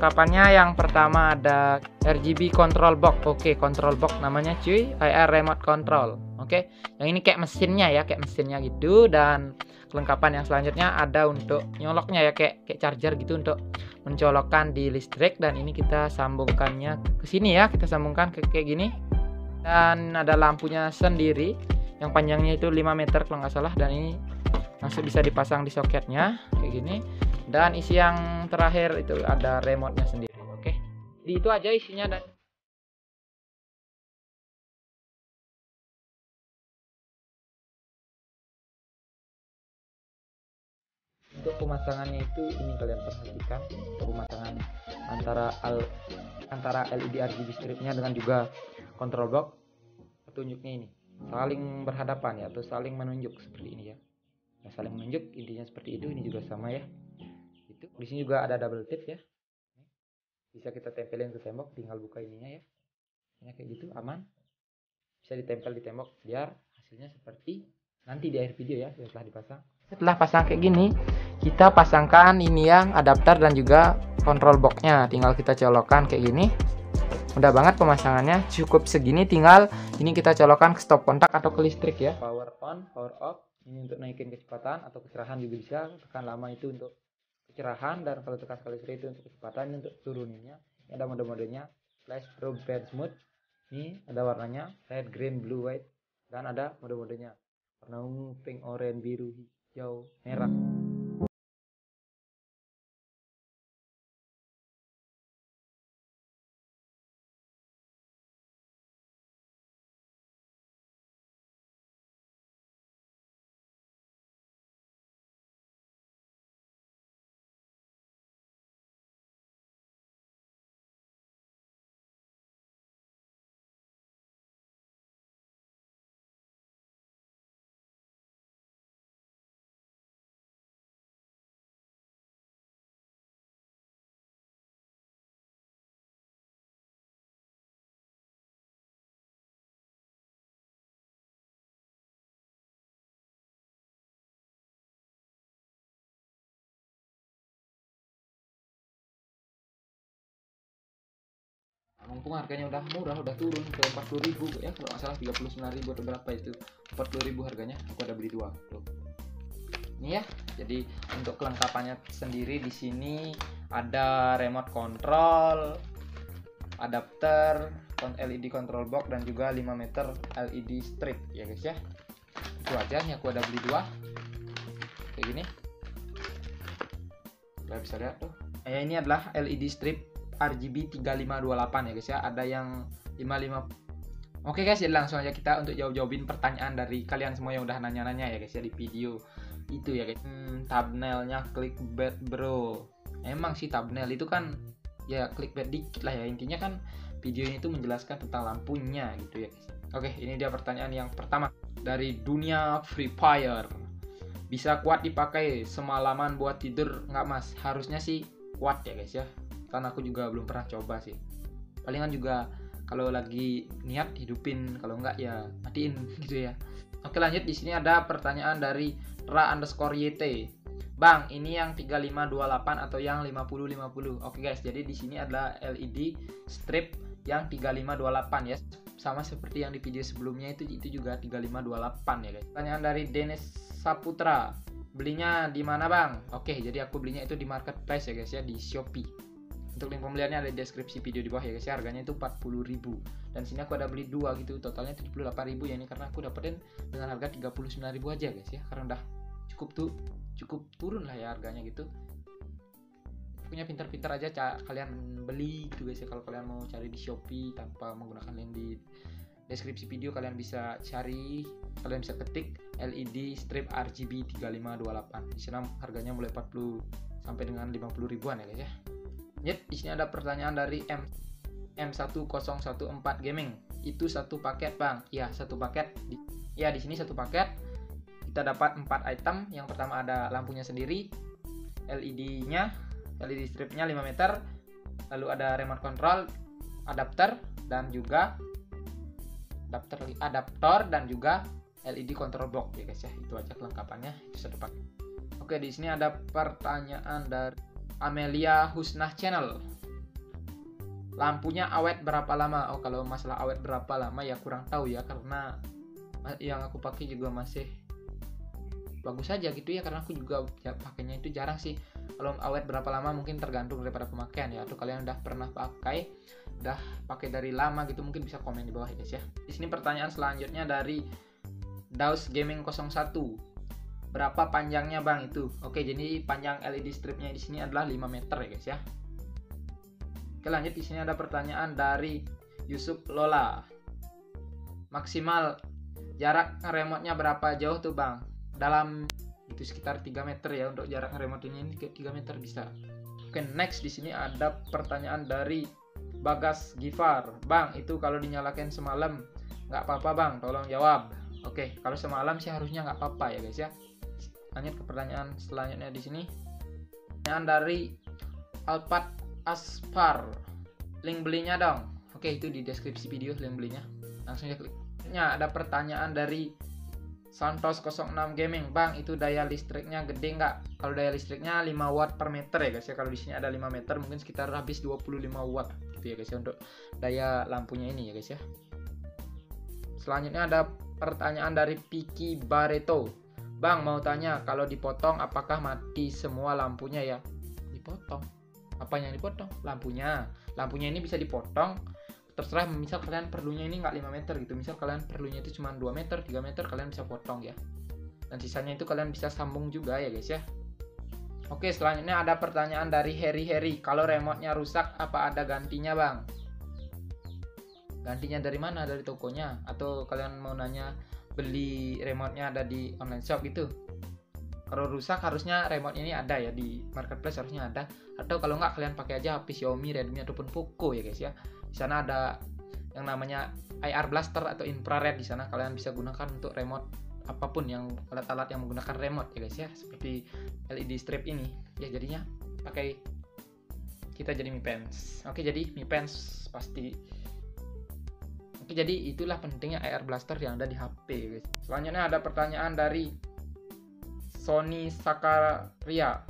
kelengkapannya yang pertama ada RGB control box. Oke, control box namanya cuy, IR remote control. Oke, yang ini kayak mesinnya ya, kayak mesinnya gitu. Dan kelengkapan yang selanjutnya ada untuk nyoloknya ya, kayak charger gitu untuk mencolokkan di listrik. Dan ini kita sambungkannya ke sini ya, kita sambungkan ke kayak gini. Dan ada lampunya sendiri yang panjangnya itu 5 meter kalau nggak salah, dan ini langsung bisa dipasang di soketnya kayak gini. Dan isi yang terakhir itu ada remote-nya sendiri. Oke, jadi itu aja isinya. Dan untuk pemasangannya itu ini kalian perhatikan pemasangan antara LED RGB stripnya dengan juga control box. Petunjuknya ini saling berhadapan ya, atau saling menunjuk seperti ini ya. Nah, saling menunjuk intinya seperti itu. Ini juga sama ya. Itu di sini juga ada double tip ya. Bisa kita tempelin ke tembok, tinggal buka ininya ya. Ini kayak gitu aman. Bisa ditempel di tembok biar hasilnya seperti nanti di akhir video ya, setelah dipasang. Setelah pasang kayak gini, kita pasangkan ini yang adapter dan juga control boxnya. Tinggal kita colokkan kayak gini. Mudah banget pemasangannya, cukup segini. Tinggal ini kita colokkan ke stop kontak atau ke listrik ya. Power on, power off. Ini untuk naikin kecepatan atau kecerahan juga bisa. Tekan lama itu untuk kecerahan, dan kalau tekan sekali itu untuk kecepatan. Ini untuk turuninnya. Ini ada mode-modenya, flash, pro, band, smooth. Ini ada warnanya red, green, blue, white, dan ada mode-modenya warna ungu, pink, oranye, biru, hijau, merah. Mumpung harganya udah murah, udah turun ke 40.000 ya, kalau nggak salah 39.000 atau berapa itu, 40.000 harganya. Aku ada beli dua tuh. Ini ya. Jadi untuk kelengkapannya sendiri di sini ada remote control, adapter, LED control box, dan juga 5 meter LED strip ya guys ya. Itu aja. Nih aku ada beli dua kayak gini. Kalian bisa lihat tuh. Ini adalah LED strip RGB 3528 ya guys ya. Ada yang 55. Oke guys, jadi langsung aja kita untuk jawabin pertanyaan dari kalian semua yang udah nanya-nanya ya guys ya di video itu ya guys. Thumbnailnya clickbait bro. Emang sih thumbnail itu kan ya clickbait dikit lah ya. Intinya kan video ini tuh menjelaskan tentang lampunya gitu ya guys. Oke, ini dia pertanyaan yang pertama dari dunia Free Fire. Bisa kuat dipakai semalaman buat tidur nggak mas? Harusnya sih kuat ya guys ya. Karena aku juga belum pernah coba sih. Palingan juga kalau lagi niat hidupin, kalau enggak ya matiin gitu ya. Oke, lanjut. Di sini ada pertanyaan dari ra_yt. Bang, ini yang 3528 atau yang 5050? Oke guys, jadi di sini adalah LED strip yang 3528 ya. Sama seperti yang di video sebelumnya itu juga 3528 ya guys. Pertanyaan dari Dennis Saputra. Belinya di mana bang? Oke, jadi aku belinya itu di marketplace ya guys ya, di Shopee. Untuk link pembeliannya ada di deskripsi video di bawah ya guys ya. Harganya itu 40.000. Dan sini aku ada beli dua gitu, totalnya 78.000 ya. Ini karena aku dapetin dengan harga 39.000 aja guys ya. Karena udah cukup turun lah ya harganya gitu. Punya pintar-pintar aja kalian beli gitu guys ya. Kalau kalian mau cari di Shopee tanpa menggunakan link di deskripsi video, kalian bisa cari, kalian bisa ketik LED strip RGB 3528. Di sana harganya mulai 40 sampai dengan 50 ribuan ya guys ya. Di sini ada pertanyaan dari M1014 Gaming. Itu satu paket bang? Ya, satu paket. Ya, di sini satu paket. Kita dapat 4 item. Yang pertama ada lampunya sendiri, LED-nya, LED stripnya 5 meter, lalu ada remote control, adapter, dan juga adaptor dan juga LED control box ya guys ya. Itu aja kelengkapannya, itu satu paket. Oke, di sini ada pertanyaan dari Amelia Husnah Channel. lampunya awet berapa lama? Oh, kalau masalah awet berapa lama ya kurang tahu ya, karena yang aku pakai juga masih bagus saja gitu ya, karena aku juga ya, pakainya itu jarang sih. Kalau awet berapa lama mungkin tergantung daripada pemakaian ya, atau kalian udah pernah pakai, udah pakai dari lama gitu, mungkin bisa komen di bawah ya guys ya. Di sini pertanyaan selanjutnya dari Daus Gaming 01. Berapa panjangnya bang itu? Oke, jadi panjang LED stripnya di sini adalah 5 meter ya guys ya. Oke, lanjut. Di sini ada pertanyaan dari Yusuf Lola. Maksimal jarak remote-nya berapa jauh tuh bang? Dalam itu sekitar 3 meter ya untuk jarak remote ini 3 meter bisa. Oke, next di sini ada pertanyaan dari Bagas Gifar. Bang, itu kalau dinyalakan semalam nggak apa-apa bang? Tolong jawab. Oke, kalau semalam sih harusnya nggak apa-apa ya guys ya. Lanjut ke pertanyaan selanjutnya di sini. Pertanyaan dari Alpat Aspar. Link belinya dong. Oke, itu di deskripsi video link belinya. Langsung aja klik. Ada pertanyaan dari Santos 06 Gaming. Bang, itu daya listriknya gede nggak? Kalau daya listriknya 5 watt per meter ya guys ya. Kalau di sini ada 5 meter mungkin sekitar habis 25 watt gitu ya guys ya untuk daya lampunya ini ya guys ya. Selanjutnya ada pertanyaan dari Piki Barreto. Bang, mau tanya kalau dipotong apakah mati semua lampunya ya? Dipotong. Apa yang dipotong? Lampunya. Lampunya ini bisa dipotong. Terserah, misal kalian perlunya ini nggak 5 meter gitu, misal kalian perlunya itu cuma 2 meter, 3 meter, kalian bisa potong ya, dan sisanya itu kalian bisa sambung juga ya guys ya. Oke, selanjutnya ada pertanyaan dari Harry. Kalau remote-nya rusak apa ada gantinya bang? Gantinya dari mana? Dari tokonya? Atau kalian mau nanya beli remote-nya ada di online shop gitu? Kalau rusak harusnya remote ini ada ya di marketplace, harusnya ada. Atau kalau nggak, kalian pakai aja HP Xiaomi, Redmi ataupun Poco ya guys ya. Di sana ada yang namanya IR blaster atau infrared. Di sana kalian bisa gunakan untuk remote apapun, yang alat-alat yang menggunakan remote ya guys ya, seperti LED strip ini ya. Jadinya pakai kita jadi Mi Pens. Oke, jadi Mi Pens pasti. Oke, jadi itulah pentingnya IR blaster yang ada di HP guys. Selanjutnya ada pertanyaan dari Sony Sakaria.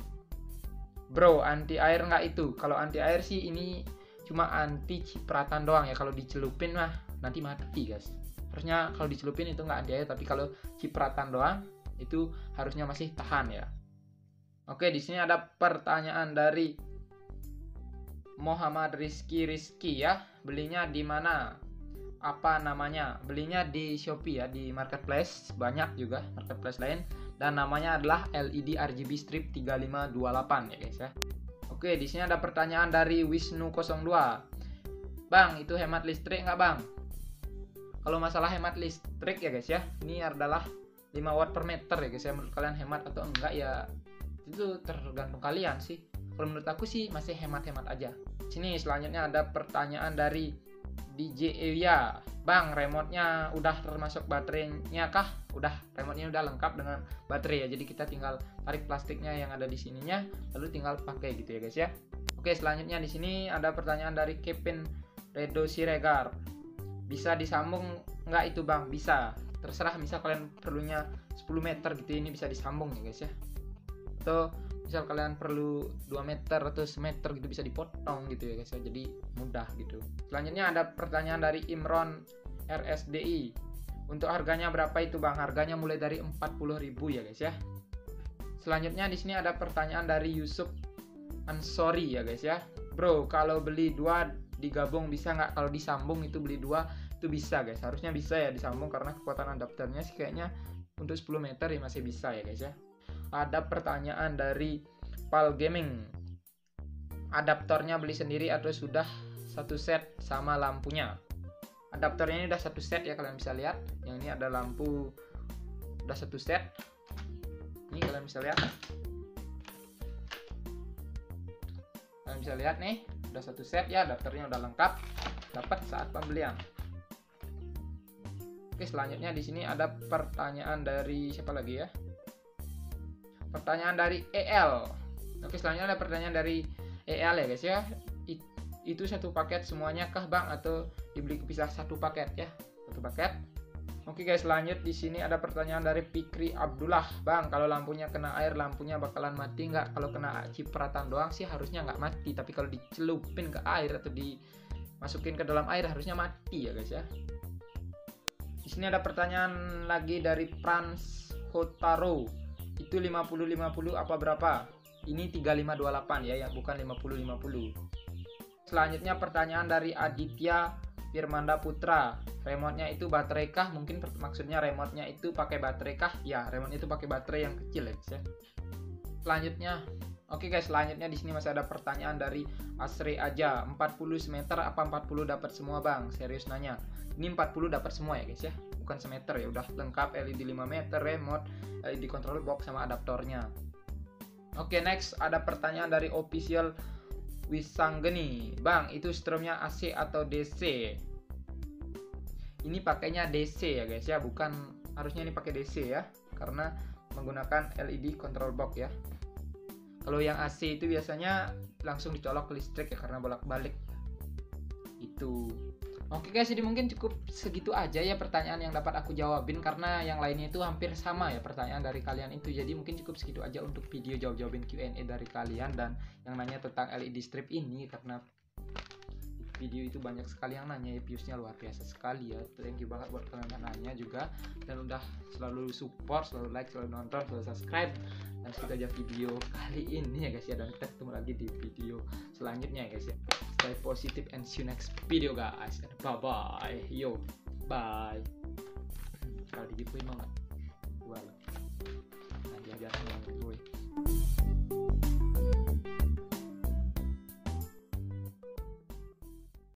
Bro, anti air nggak itu? Kalau anti air sih ini cuma anti cipratan doang ya. Kalau dicelupin mah nanti mati guys. Harusnya kalau dicelupin itu nggak anti air, tapi kalau cipratan doang itu harusnya masih tahan ya. Oke, di sini ada pertanyaan dari Muhammad Rizky ya. Belinya di mana? Apa namanya? Belinya di Shopee ya, di marketplace, banyak juga marketplace lain, dan namanya adalah LED RGB strip 3528 ya guys ya. Oke, di sini ada pertanyaan dari Wisnu 02. Bang, itu hemat listrik nggak bang? Kalau masalah hemat listrik ya guys ya, ini adalah 5 watt per meter ya guys ya. Menurut kalian hemat atau enggak ya itu tergantung kalian sih. Kalau menurut aku sih masih hemat-hemat aja. Sini selanjutnya ada pertanyaan dari DJ Eya. Bang, remote-nya udah termasuk baterainya kah? Udah, remote-nya udah lengkap dengan baterai ya. Jadi kita tinggal tarik plastiknya yang ada di sininya, lalu tinggal pakai gitu ya guys ya. Oke, selanjutnya di sini ada pertanyaan dari Kevin Redo Siregar. Bisa disambung nggak itu bang? Bisa. Terserah, misal kalian perlunya 10 meter gitu, ini bisa disambung ya guys ya. Atau misal kalian perlu 2 meter atau semeter gitu, bisa dipotong gitu ya guys ya. Jadi mudah gitu. Selanjutnya ada pertanyaan dari Imron RSDI. Untuk harganya berapa itu bang? Harganya mulai dari 40.000 ya guys ya. Selanjutnya di sini ada pertanyaan dari Yusuf Ansori ya guys ya. Bro, kalau beli 2 digabung bisa nggak? Kalau disambung itu beli 2 itu bisa guys. Harusnya bisa ya disambung, karena kekuatan adapternya sih kayaknya untuk 10 meter ya masih bisa ya guys ya. Ada pertanyaan dari Pal Gaming. Adaptornya beli sendiri atau sudah satu set sama lampunya? Adaptornya ini udah satu set ya, kalian bisa lihat. Yang ini ada lampu udah satu set. Ini kalian bisa lihat. Kalian bisa lihat nih, udah satu set ya, adaptornya udah lengkap, dapat saat pembelian. Oke, selanjutnya di sini ada pertanyaan dari siapa lagi ya? Pertanyaan dari EL. Oke, selanjutnya ada pertanyaan dari EL ya guys ya. Itu satu paket semuanya kah bang, atau dibeli kepisah satu paket ya? Satu paket. Oke guys, lanjut. Di sini ada pertanyaan dari Fikri Abdullah. Bang, kalau lampunya kena air, lampunya bakalan mati nggak? Kalau kena cipratan doang sih harusnya nggak mati, tapi kalau dicelupin ke air atau dimasukin ke dalam air harusnya mati ya guys ya. Di sini ada pertanyaan lagi dari Frans Hotaro. Itu 50-50 apa berapa? Ini 3528 ya, bukan 50-50. Selanjutnya pertanyaan dari Aditya Firmanda Putra. Remote-nya itu baterai kah? Mungkin maksudnya remote-nya itu pakai baterai kah? Ya, remote itu pakai baterai yang kecil ya guys ya. Selanjutnya, oke guys, selanjutnya di sini masih ada pertanyaan dari Asri aja. 40 semeter apa 40 dapat semua bang? Serius nanya. Ini 40 dapat semua ya guys ya. Bukan semeter ya, udah lengkap LED 5 meter, remote, LED control box sama adaptornya. Oke, next ada pertanyaan dari official Wisanggeni. Bang, itu stromnya AC atau DC? Ini pakainya DC ya guys ya, bukan, harusnya ini pakai DC ya, karena menggunakan LED control box ya. Kalau yang AC itu biasanya langsung dicolok ke listrik ya, karena bolak-balik itu. Oke guys, jadi mungkin cukup segitu aja ya pertanyaan yang dapat aku jawabin, karena yang lainnya itu hampir sama ya pertanyaan dari kalian itu. Jadi mungkin cukup segitu aja untuk video jawab-jawabin Q&A dari kalian dan yang nanya tentang LED strip ini, karena video itu banyak sekali yang nanya ya, viewsnya luar biasa sekali ya. Thank you banget buat kalian yang nanya juga, dan udah selalu support, selalu like, selalu nonton, selalu subscribe. Dan segitu aja video kali ini ya guys ya, dan kita ketemu lagi di video selanjutnya ya guys ya. Stay positive and see you next video guys. Bye bye. Yo, bye. Kalau di giveaway mau nggak? Nanti aja gue.